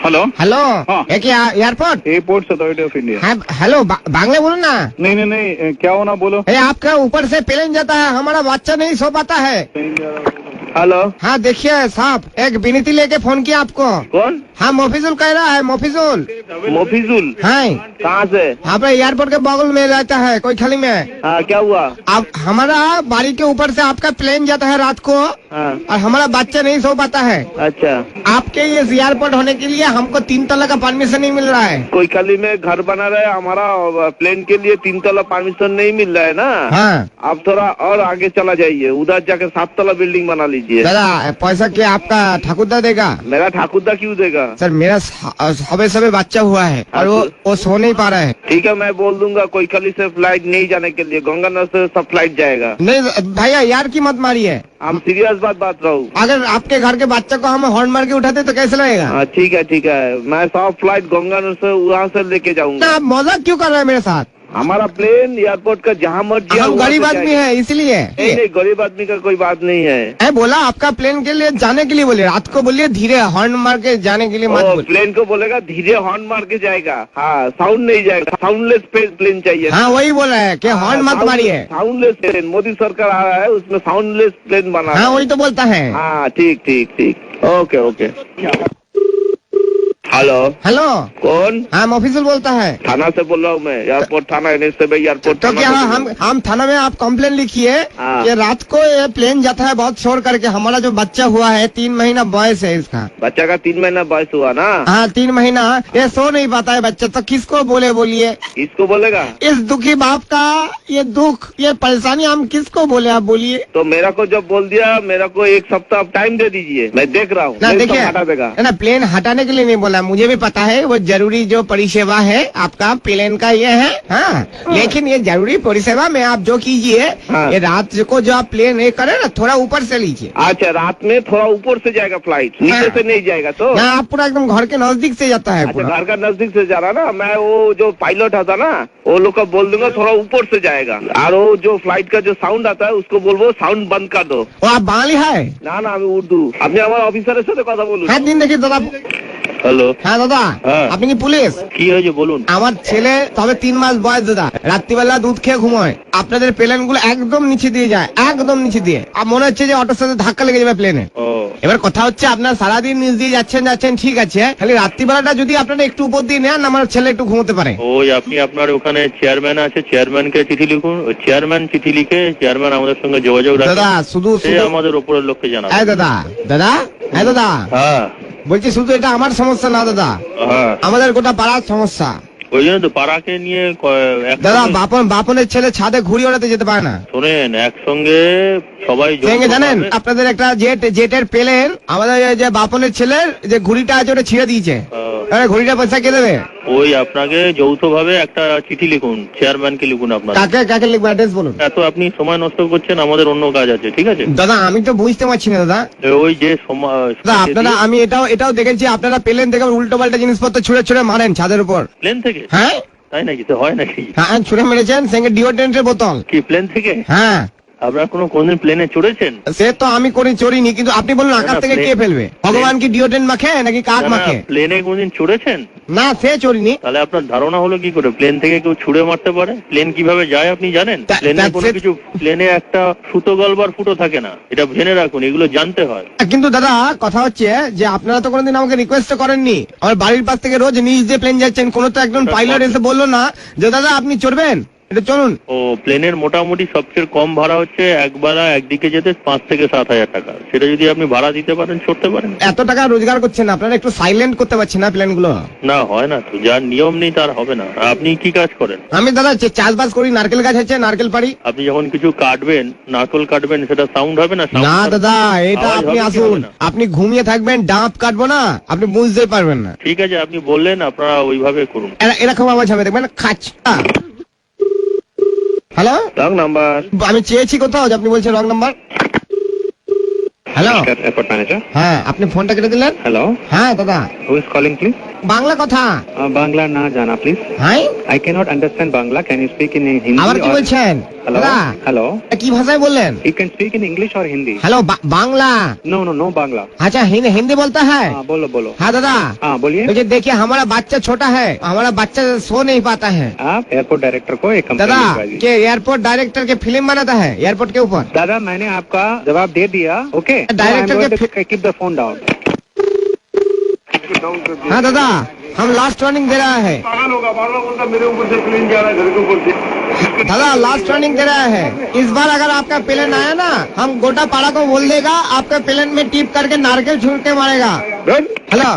Hello hello हाँ। है क्या airport? Airport authority of India. हाँ हेलो, बांग्ला बोलो ना। नहीं नहीं नहीं, क्या होना बोलो। आपका ऊपर से प्लेन जाता है, हमारा बच्चा नहीं सो पाता है। हेलो, हाँ देखिए साहब, एक विनती लेके फोन किया आपको। कौन? हाँ मोफिजुल कह रहा है, मोफिजुल। मोफिजुल? हाँ कहाँ से? आपका एयरपोर्ट के बगल में रहता है कोई खाली में। हाँ, क्या हुआ? अब हमारा बाड़ी के ऊपर से आपका प्लेन जाता है रात को, हाँ, और हमारा बच्चा नहीं सो पाता है। अच्छा। आपके ये एयरपोर्ट होने के लिए हमको 3 तला का परमिशन नहीं मिल रहा है। कोई खाली में घर बना रहा है, हमारा प्लेन के लिए 3 तला परमिशन नहीं मिल रहा है ना। हाँ आप थोड़ा और आगे चला जाइए, उधर जाके 7 तला बिल्डिंग बना लीजिए। दादा पैसा क्या आपका ठाकुरदा देगा? मेरा ठाकुरदा क्यों देगा? सर मेरा सबे बच्चा हुआ है और वो सो नहीं पा रहा है। ठीक है, मैं बोल दूंगा कोई खाली से फ्लाइट नहीं जाने के लिए, गंगानगर से सब फ्लाइट जाएगा। नहीं भैया यार की मत मारिए, हम सीरियस बात रहा हूँ। अगर आपके घर के बच्चे को हम हॉर्न मार के उठाते तो कैसे लगेगा? हाँ ठीक है, मैं सब फ्लाइट गंगानगर से वहाँ से लेके जाऊंगा। आप मजाक क्यों कर रहे हैं मेरे साथ? हमारा प्लेन एयरपोर्ट का जहाँ मर्जी हम गरीब आदमी है इसलिए। नहीं, गरीब आदमी का कोई बात नहीं है। मैं बोला आपका प्लेन के लिए जाने के लिए बोले, रात को बोलिए धीरे हॉर्न मार के जाने के लिए मत बोलिए। प्लेन को बोलेगा धीरे हॉर्न मार के जाएगा। हाँ, साउंड नहीं जाएगा, साउंडलेस प्लेन चाहिए। हाँ वही बोला है कि हॉर्न मत मारिए। साउंडलेस प्लेन मोदी सरकार आ रहा है, उसमें साउंडलेस प्लेन बना। हाँ वही तो बोलता है। हाँ ठीक, ओके। हेलो हेलो कौन? हाँ मोफिजुल बोलता है। थाना से बोल रहा हूँ मैं, एयरपोर्ट थाना एयरपोर्ट। तो क्या हम थाना में आप कंप्लेन लिखिए हाँ। कि रात को ये प्लेन जाता है बहुत शोर करके, हमारा जो बच्चा हुआ है 3 महीना बॉयस है इसका। बच्चा का 3 महीना बयस हुआ ना? हाँ 3 महीना, ये सो नहीं पाता है बच्चा, तो किसको बोलिए? किसको बोलेगा? इस दुखी बाप का ये दुख, ये परेशानी हम किसको बोले, आप बोलिए। तो मेरा को जब बोल दिया, मेरा को 1 सप्ताह टाइम दे दीजिए, मैं देख रहा हूँ। ना देखिए हटा देगा ना, प्लेन हटाने के लिए नहीं बोला, मुझे भी पता है वो जरूरी जो परिसेवा है आपका प्लेन का ये है। हाँ लेकिन ये जरूरी परिसेवा में आप जो कीजिए, हाँ। ये रात को जो आप प्लेन ये करे ना, थोड़ा ऊपर से लीजिए। अच्छा, रात में थोड़ा ऊपर से जाएगा फ्लाइट, नीचे हाँ। से नहीं जाएगा तो? ना आप पूरा एकदम घर के नजदीक से जाता है। अच्छा, घर का नजदीक से जा रहा ना। मैं वो जो पायलट आता ना, वो लोग को बोल दूंगा थोड़ा ऊपर से जाएगा, और वो जो फ्लाइट का जो साउंड आता है उसको बोलबो साउंड बंद कर दो। वो आप बांगली है ना ना, আমি উর্দু। আপনি আমার অফিসারের সাথে কথা বলুন। হ্যাঁ দিন দেখি দাদা। হ্যালো, হ্যাঁ দাদা হ্যাঁ। আপনি কি পুলিশ? কি হয়েছে বলুন। আমার ছেলে তবে 3 মাস বয়স দাদা, রাত্রিবেলা দুধ খেয়ে ঘুমোয়, আপনাদের প্লেন গুলো একদম নিচে দিয়ে যায়, একদম নিচে দিয়ে, আর মনে হচ্ছে যে অটোর সাথে ধাক্কা লেগে যাবে প্লেনে। এবার কথা হচ্ছে আপনার সারাদিন নিচ দিয়ে যাচ্ছেন ঠিক আছে, খালি রাত্রিবেলাটা যদি আপনারা একটু উপর দিয়ে নেন, আমার ছেলে একটু ঘুমোতে পারে। ওই আপনি আপনার ওখানে চেয়ারম্যান আছে, চেয়ারম্যানকে চিঠি লিখুন, ওই চেয়ারম্যান চিঠি লিখে চেয়ারম্যান আমাদের সঙ্গে যোগাযোগ রাখুন। দাদা শুধু আমাদের উপরের লোককে জানাবো। দাদা দাদা হ্যাঁ বলছি শুধু এটা আমার সমস্যা না দাদা, হ্যাঁ, আমাদের গোটা পাড়ার সমস্যা। ওই জন্য তো পাড়াকে নিয়ে দাদা বাপনের ছেলে ছাদে ঘুড়ি ওড়াতে যেতে পারে না। শোনেন, একসঙ্গে সবাই জানেন আপনাদের একটা জেটের প্লেন, আমাদের যে বাপনের ছেলের যে ঘুড়িটা আছে ওটা ছিঁড়ে দিয়েছে, ঘুড়িটা পয়সা কে দেবে? ওই আপনাকে যৌথ ভাবে একটা চিঠি লিখুন, চেয়ারম্যানকে লিখুন। আপনার কাকে লিখবো, অ্যাড্রেস বলুন। এত আপনি সময় নষ্ট করছেন, আমাদের অন্য কাজ আছে, ঠিক আছে? দাদা আমি তো বুঝতে পারছি না দাদা। ওই যে সময় আপনারা, আমি এটাও দেখেছি আপনারা প্লেন থেকে উল্টো পাল্টা জিনিসপত্র ছুঁড়ে মারেন ছাদের উপর। প্লেন থেকে? হ্যাঁ তাই নাকি? তো হয় নাকি? হ্যাঁ ছুঁড়ে মেরেছেন, সঙ্গে ডিওড্রেন্টের বোতল। কি প্লেন থেকে? হ্যাঁ। আপনারা কোনদিন প্লেনে চড়েছেন? সে তো আমি চড়িনি, কিন্তু আপনি বলুন আকাশ থেকে কে ফেলবে? ভগবান কি ডিওড্রেন্ট মাখে নাকি কাক মাখে? প্লেনে কোনদিন চড়েছেন? না সে চড়িনি। তাহলে আপনার ধারণা হলো কি করে প্লেন থেকে কেউ ছুড়ে মারতে পারে? প্লেন কিভাবে যায় আপনি জানেন? প্লেনে কোনো কিছু, প্লেনে একটা সুতো গলবার ফুটো থাকে না, এটা জেনে রাখুন, এগুলো জানতে হয়। কিন্তু দাদা কথা হচ্ছে যে আপনারা তো কোনোদিন আমাকে রিকোয়েস্ট করেননি, আমার বাড়ির পাশ থেকে রোজ নিচ দিয়ে প্লেন যাচ্ছেন, কোনো তো একজন পাইলট এসে বললো না যে দাদা আপনি চড়বেন, এটা চলুন। ও প্লেনের মোটামুটি সবচেয়ে কম ভাড়া হচ্ছে একদিকে যেতে 5 থেকে 7 হাজার টাকা। সেটা যদি আপনি ভাড়া দিতে পারেন, চড়তে পারেন। এত টাকা রোজগার করছেন আপনারা, একটু সাইলেন্ট করতে পারছেন না প্লেন গুলো? না হয় না তো, যার নিয়ম নেই তার হবে না। আপনি কি কাজ করেন? আমি দাদা চাষবাস করি, নারকেল গাছ আছে, নারকেল পাড়ি। আপনি যখন কিছু কাটবেন, নারকেল কাটবেন, সেটা সাউন্ড হবে না? না দাদা এটা আপনি আসুন, আপনি ঘুমিয়ে থাকবেন, ডাব কাটবো না, আপনি বুঝতেই পারবেন না। ঠিক আছে, আপনি বললেন, আপনারা ওইভাবে করুন। এরকম আওয়াজ হবে দেখবেন, খাচ। Hello, wrong number. আমি চেয়েছি কোথাও, আপনি বলছেন wrong number. Hello airport manager. হ্যাঁ, আপনি ফোনটা কেটে দিলেন। হ্যালো, হ্যাঁ দাদা, who is calling please? Bangla কথা বাংলা না জানা প্লিজ। হ্যাঁ I cannot understand Bangla. Can you speak in Hindi? আবার কি or- বলছেন Hello? দাদা Hello? কি ভাষায় বললেন You can speak in English or Hindi? Hello Bangla No Bangla. अच्छा हिंदी बोलता है हाँ बोलो। हाँ दादा हाँ बोलिए। मुझे देखिए हमारा बच्चा छोटा है हमारा बच्चा सो नहीं पाता है आप एयरपोर्ट डायरेक्टर को एक कंप्लेंट दादा लिखवा दीजिए। के एयरपोर्ट डायरेक्टर के फिल्म बनाता है एयरपोर्ट के ऊपर दादा मैंने आपका जवाब दे दिया। ओके Director के कीप द फोन डाउन। हाँ दादा हम लास्ट वार्निंग दे रहा है पागल होगा बोलता मेरे ऊपर से प्लेन जा रहा है घर के ऊपर से। दादा लास्ट वार्निंग दे रहा है इस बार अगर आपका प्लेन आया ना हम गोटा पाड़ा को बोल देगा आपका प्लेन में टिप करके नारकेल छूट के मारेगा हेलो